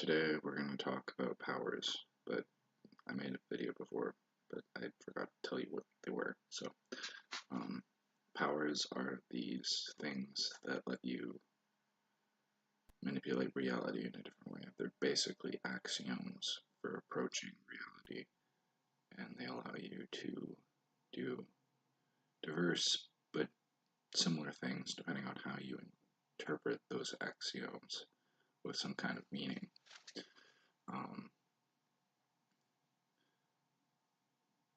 Today we're going to talk about powers, but I made a video before, but I forgot to tell you what they were. So, powers are these things that let you manipulate reality in a different way. They're basically axioms for approaching reality, and they allow you to do diverse but similar things depending on how you interpret those axioms with some kind of meaning. Um,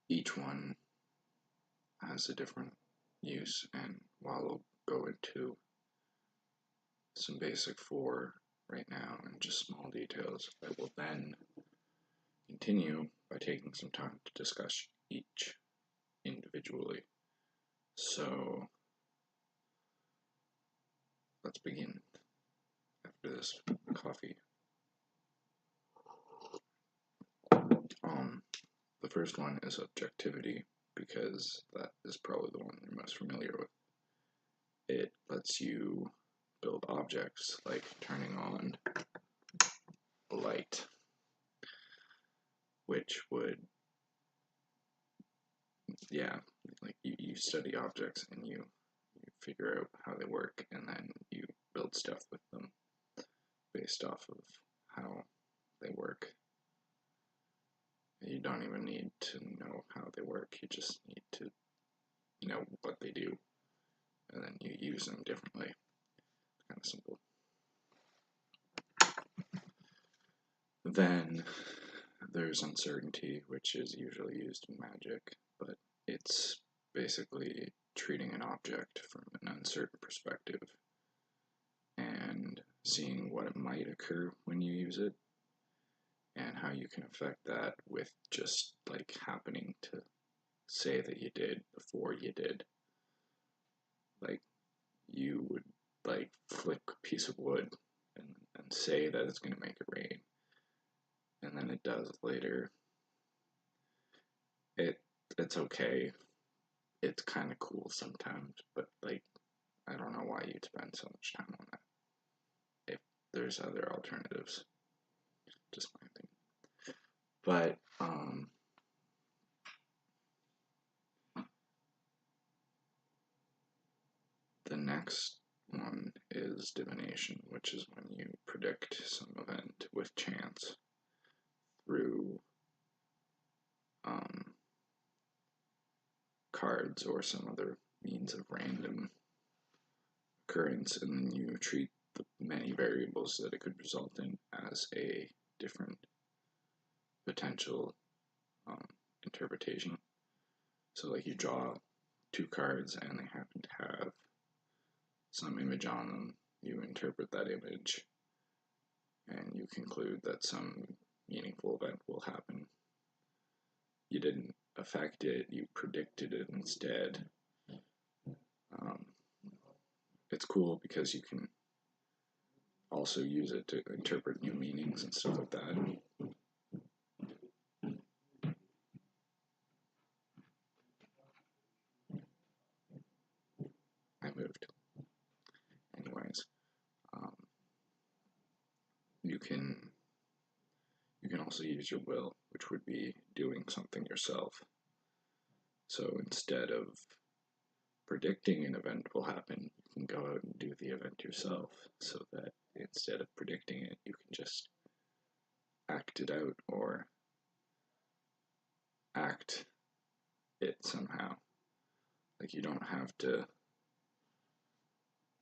each one has a different use, and while I'll go into some basic for right now and just small details, I will then continue by taking some time to discuss each individually. So let's begin after this coffee. The first one is objectivity, because that is probably the one you're most familiar with. It lets you build objects like turning on a light, which would, like you study objects and you figure out how they work, and then you build stuff with them based off of how they work. You don't even need to know how they work, you just need to know what they do, and then you use them differently. It's kind of simple. Then there's uncertainty, which is usually used in magic, but it's basically treating an object from an uncertain perspective and seeing what it might occur when you use it, and how you can affect that with just like happening to say that you did before you did. Like you would like flick a piece of wood and say that it's going to make it rain, and then it does later. It's okay. It's kind of cool sometimes, but like I don't know why you'd spend so much time on that if there's other alternatives. Just my opinion. But the next one is divination, which is when you predict some event with chance through cards or some other means of random occurrence, and then you treat the many variables that it could result in as a different potential interpretation. So like you draw two cards and they happen to have some image on them, you interpret that image and you conclude that some meaningful event will happen. You didn't affect it, you predicted it instead. It's cool because you can also use it to interpret new meanings and stuff like that. I moved. Anyways, you can also use your will, which would be doing something yourself. So instead of predicting an event will happen, you can go out and do the event yourself, so that instead of predicting it, you can just act it out or act it somehow. Like you don't have to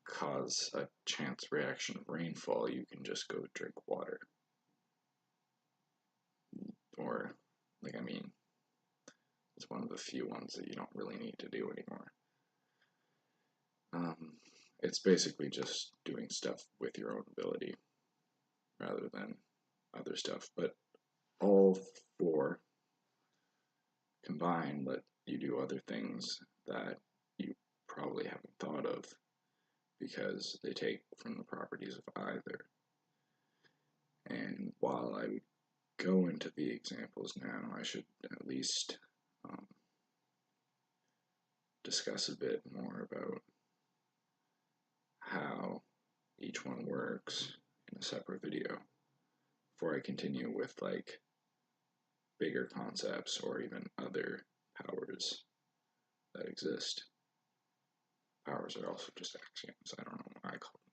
cause a chance reaction of rainfall, you can just go drink water. Or, like, I mean, it's one of the few ones that you don't really need to do anymore. It's basically just doing stuff with your own ability rather than other stuff, but all four combined let you do other things that you probably haven't thought of because they take from the properties of either. And while I would go into the examples now, I should at least discuss a bit more about how each one works in a separate video. before I continue with like bigger concepts or even other powers that exist. Powers are also just axioms. I don't know why I call them